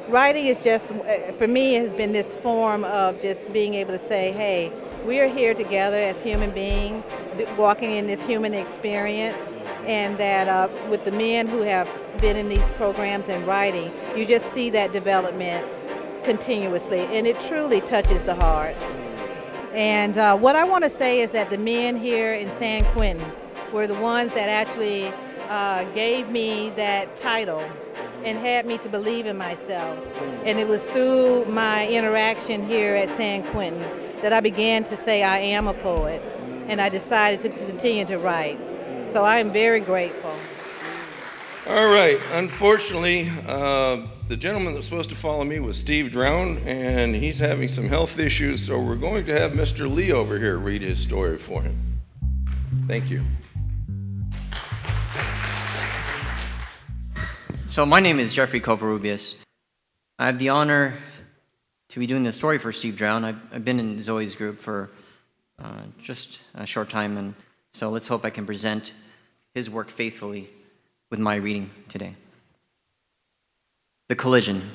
Writing is just, for me, it has been this form of just being able to say, hey, we are here together as human beings, walking in this human experience, and that with the men who have been in these programs and writing, you just see that development continuously, and it truly touches the heart. And what I want to say is that the men here in San Quentin were the ones that actually gave me that title and had me to believe in myself. And it was through my interaction here at San Quentin that I began to say I am a poet, and I decided to continue to write. So I am very grateful. All right. Unfortunately, the gentleman that was supposed to follow me was Steve Drown, and he's having some health issues, so we're going to have Mr. Lee over here read his story for him. Thank you. So my name is Jeffry Covarrubias. I have the honor to be doing this story for Steve Drown. I've been in Zoe's group for just a short time, and so let's hope I can present his work faithfully with my reading today. The collision.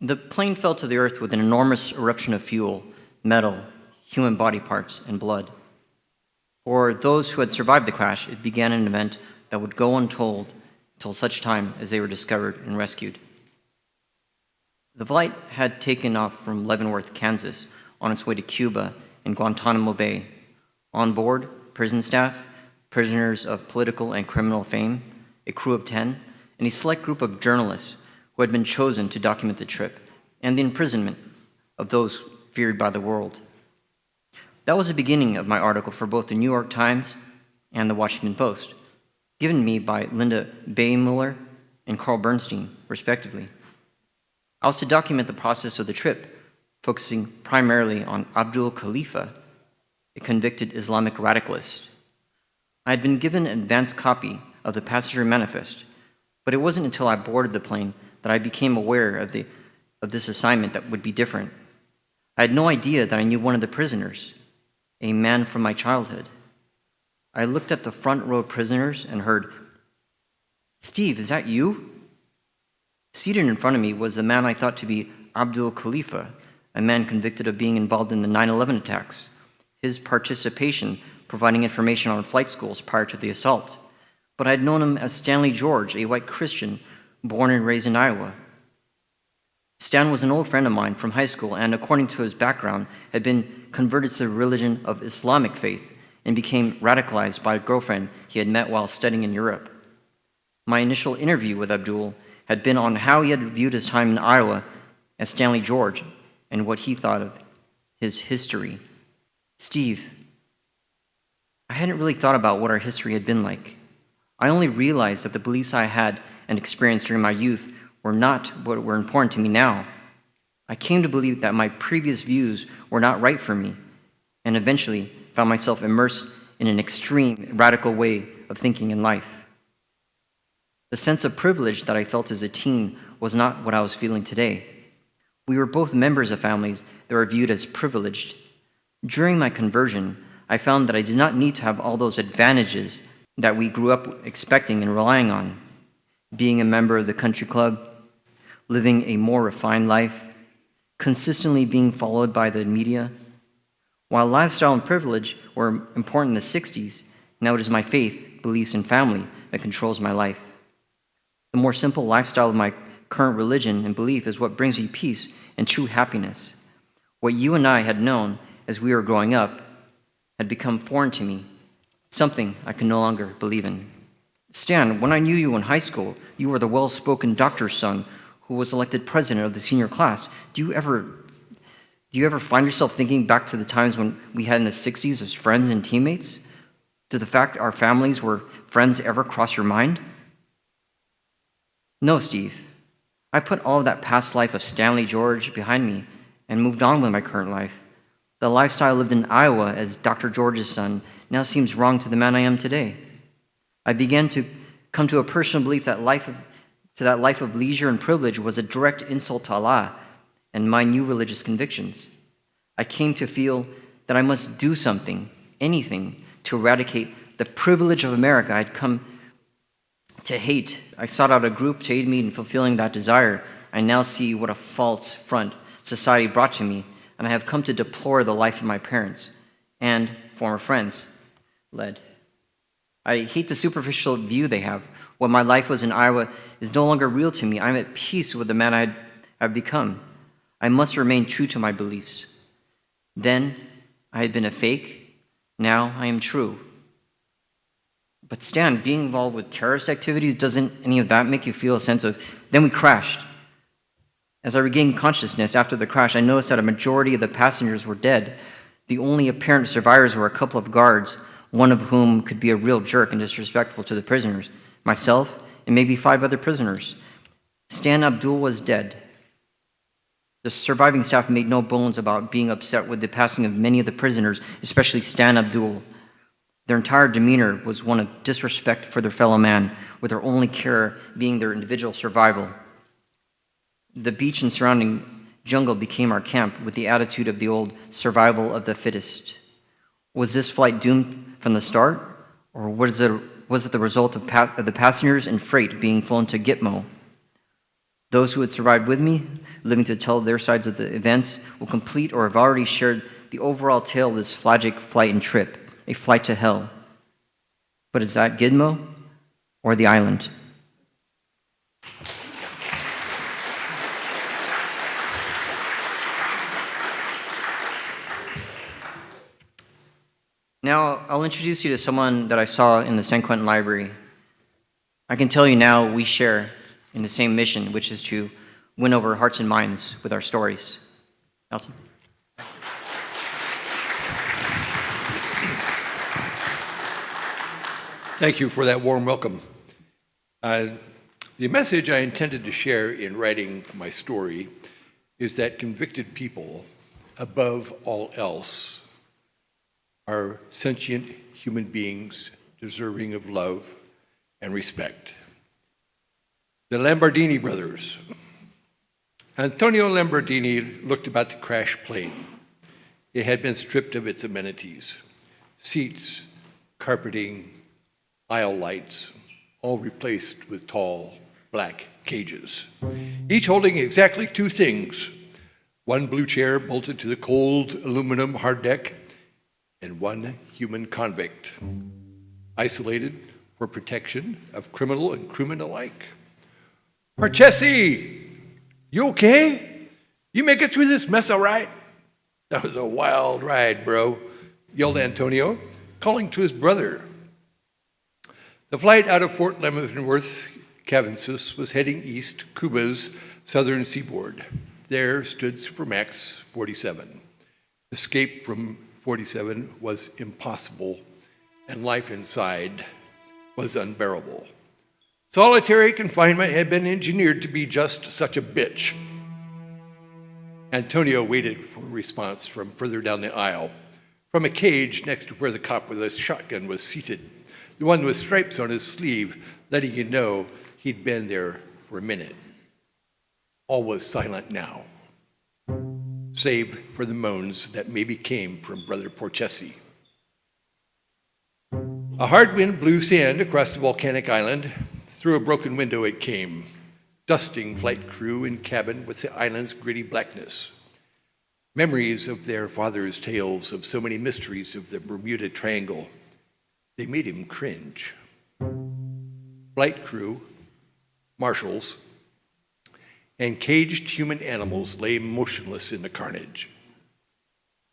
The plane fell to the earth with an enormous eruption of fuel, metal, human body parts, and blood. For those who had survived the crash, it began an event that would go untold until such time as they were discovered and rescued. The flight had taken off from Leavenworth, Kansas, on its way to Cuba and Guantanamo Bay. On board, prison staff, prisoners of political and criminal fame, a crew of 10, and a select group of journalists who had been chosen to document the trip and the imprisonment of those feared by the world. That was the beginning of my article for both the New York Times and the Washington Post, given me by Linda Baymuller and Carl Bernstein, respectively. I was to document the process of the trip, focusing primarily on Abdul Khalifa, a convicted Islamic radicalist. I had been given an advance copy of the passenger manifest, but it wasn't until I boarded the plane that I became aware of this assignment that would be different. I had no idea that I knew one of the prisoners, a man from my childhood. I looked at the front row prisoners and heard, "Steve, is that you?" Seated in front of me was the man I thought to be Abdul Khalifa, a man convicted of being involved in the 9/11 attacks, his participation providing information on flight schools prior to the assault. But I had known him as Stanley George, a white Christian born and raised in Iowa. Stan was an old friend of mine from high school and, according to his background, had been converted to the religion of Islamic faith and became radicalized by a girlfriend he had met while studying in Europe. My initial interview with Abdul had been on how he had viewed his time in Iowa as Stanley George and what he thought of his history. "Steve, I hadn't really thought about what our history had been like. I only realized that the beliefs I had and experienced during my youth were not what were important to me now. I came to believe that my previous views were not right for me, and eventually found myself immersed in an extreme, radical way of thinking in life. The sense of privilege that I felt as a teen was not what I was feeling today. We were both members of families that were viewed as privileged. During my conversion, I found that I did not need to have all those advantages that we grew up expecting and relying on. Being a member of the country club, living a more refined life, consistently being followed by the media. While lifestyle and privilege were important in the 60s, now it is my faith, beliefs, and family that controls my life. The more simple lifestyle of my current religion and belief is what brings me peace and true happiness. What you and I had known as we were growing up had become foreign to me, something I could no longer believe in. Stan, when I knew you in high school, you were the well-spoken doctor's son who was elected president of the senior class. Do you ever find yourself thinking back to the times when we had in the 60s as friends and teammates? Did the fact our families were friends ever cross your mind? No, Steve. I put all of that past life of Stanley George behind me and moved on with my current life. The lifestyle I lived in Iowa as Dr. George's son now seems wrong to the man I am today. I began to come to a personal belief that life of leisure and privilege was a direct insult to Allah and my new religious convictions. I came to feel that I must do something, anything, to eradicate the privilege of America I'd come to hate. I sought out a group to aid me in fulfilling that desire. I now see what a false front society brought to me, and I have come to deplore the life of my parents and former friends led. I hate the superficial view they have. What my life was in Iowa is no longer real to me. I'm at peace with the man I've become. I must remain true to my beliefs. Then I had been a fake. Now I am true. But Stan, being involved with terrorist activities, doesn't any of that make you feel a sense of... Then we crashed. As I regained consciousness after the crash, I noticed that a majority of the passengers were dead. The only apparent survivors were a couple of guards, one of whom could be a real jerk and disrespectful to the prisoners, myself, and maybe 5 other prisoners. Stan Abdul was dead. The surviving staff made no bones about being upset with the passing of many of the prisoners, especially Stan Abdul. Their entire demeanor was one of disrespect for their fellow man, with their only care being their individual survival. The beach and surrounding jungle became our camp with the attitude of the old survival of the fittest. Was this flight doomed from the start, or was it the result of the passengers and freight being flown to Gitmo? Those who had survived with me, living to tell their sides of the events, will complete or have already shared the overall tale of this flagic flight and trip, a flight to hell. But is that Gitmo or the island? Now, I'll introduce you to someone that I saw in the San Quentin Library. I can tell you now we share in the same mission, which is to win over hearts and minds with our stories. Elton? Thank you for that warm welcome. The message I intended to share in writing my story is that convicted people, above all else, are sentient human beings deserving of love and respect. The Lombardini brothers. Antonio Lombardini looked about the crashed plane. It had been stripped of its amenities: seats, carpeting, aisle lights, all replaced with tall black cages, each holding exactly 2 things: one blue chair bolted to the cold aluminum hard deck, and one human convict, isolated for protection of criminal and crewman alike. Marchesi, you okay? You make it through this mess all right? That was a wild ride, bro, yelled Antonio, calling to his brother. The flight out of Fort Leavenworth, Kansas, was heading east to Cuba's southern seaboard. There stood Supermax 47. Escape from 47 was impossible, and life inside was unbearable. Solitary confinement had been engineered to be just such a bitch. Antonio waited for a response from further down the aisle, from a cage next to where the cop with a shotgun was seated, the one with stripes on his sleeve, letting you know he'd been there for a minute. All was silent now, save for the moans that maybe came from Brother Porchesi. A hard wind blew sand across the volcanic island. Through a broken window it came, dusting flight crew and cabin with the island's gritty blackness. Memories of their father's tales of so many mysteries of the Bermuda Triangle, they made him cringe. Flight crew, marshals, and caged human animals lay motionless in the carnage.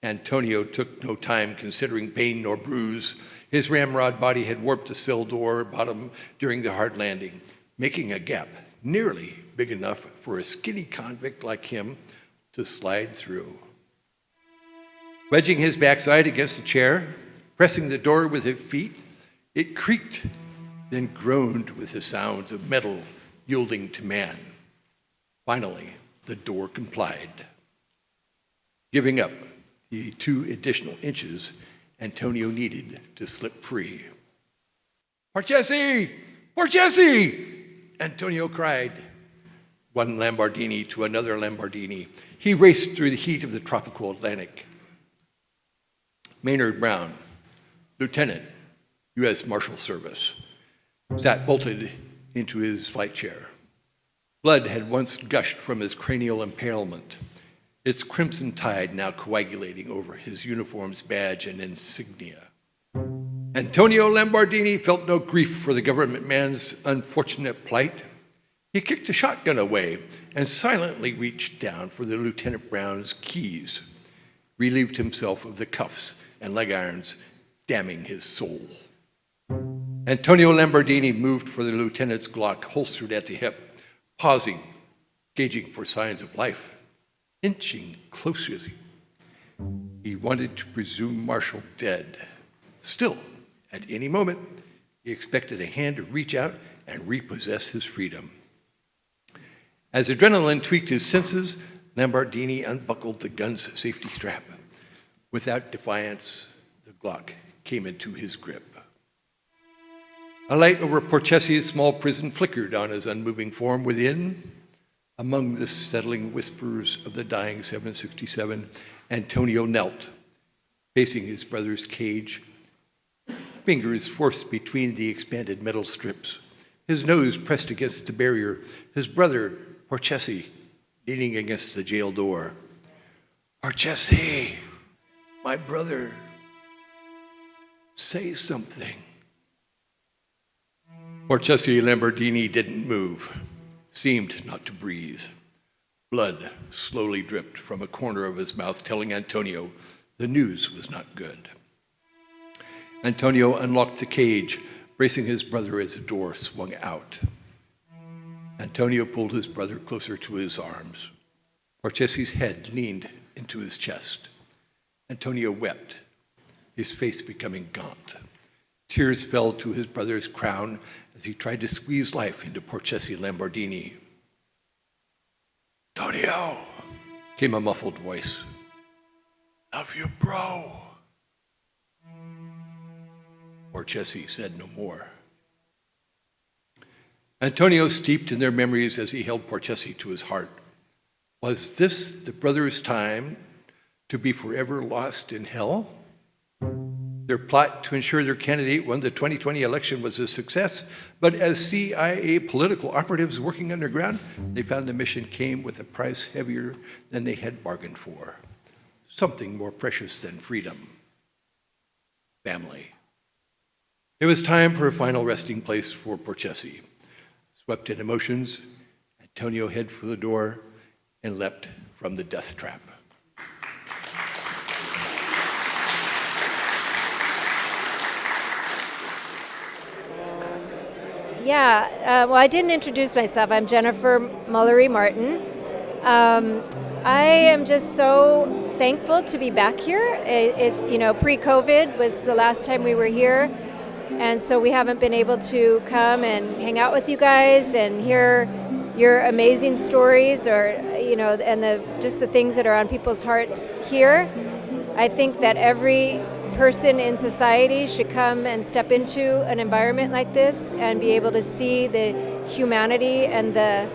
Antonio took no time considering pain nor bruise. His ramrod body had warped the cell door bottom during the hard landing, making a gap nearly big enough for a skinny convict like him to slide through. Wedging his backside against the chair, pressing the door with his feet, it creaked, then groaned with the sounds of metal yielding to man. Finally, the door complied. Giving up the 2 additional inches Antonio needed to slip free. Porchesi! Porchesi! Antonio cried. One Lombardini to another Lombardini, he raced through the heat of the tropical Atlantic. Maynard Brown, Lieutenant, U.S. Marshal Service, sat bolted into his flight chair. Blood had once gushed from his cranial impalement, its crimson tide now coagulating over his uniform's badge and insignia. Antonio Lambardini felt no grief for the government man's unfortunate plight. He kicked the shotgun away and silently reached down for the Lieutenant Brown's keys, relieved himself of the cuffs and leg irons damning his soul. Antonio Lambardini moved for the lieutenant's Glock holstered at the hip, pausing, gauging for signs of life, inching closer. He wanted to presume Marshall dead. Still, at any moment, he expected a hand to reach out and repossess his freedom. As adrenaline tweaked his senses, Lambardini unbuckled the gun's safety strap. Without defiance, the Glock came into his grip. A light over Porchessi's small prison flickered on his unmoving form within. Among the settling whispers of the dying 767, Antonio knelt, facing his brother's cage, fingers forced between the expanded metal strips, his nose pressed against the barrier, his brother, Porchessi, leaning against the jail door. Porchessi, my brother, say something. Porchessi Lambardini didn't move, seemed not to breathe. Blood slowly dripped from a corner of his mouth, telling Antonio the news was not good. Antonio unlocked the cage, bracing his brother as the door swung out. Antonio pulled his brother closer to his arms. Porchessi's head leaned into his chest. Antonio wept, his face becoming gaunt. Tears fell to his brother's crown as he tried to squeeze life into Porchessi Lambardini. Antonio, came a muffled voice. Love you, bro. Porchessi said no more. Antonio steeped in their memories as he held Porchessi to his heart. Was this the brothers' time to be forever lost in hell? Their plot to ensure their candidate won the 2020 election was a success, but as CIA political operatives working underground, they found the mission came with a price heavier than they had bargained for. Something more precious than freedom. Family. It was time for a final resting place for Porchessi. Swept in emotions, Antonio headed for the door and leapt from the death trap. Well, I didn't introduce myself. I'm Jennifer Mullery Martin. I am just so thankful to be back here. Pre-COVID was the last time we were here, and so we haven't been able to come and hang out with you guys and hear your amazing stories, and the things that are on people's hearts here. I think that every person in society should come and step into an environment like this and be able to see the humanity and the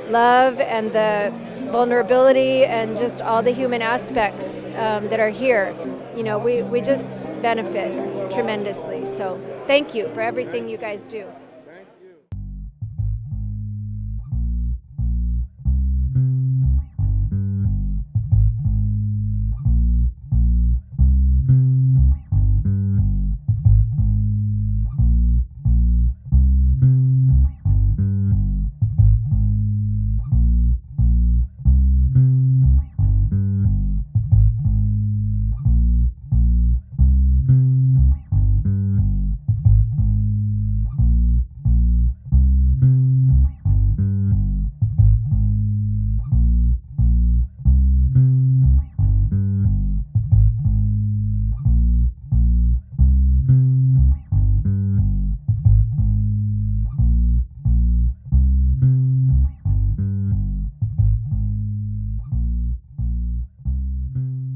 love and the vulnerability and just all the human aspects that are here. We just benefit tremendously. So thank you for everything you guys do.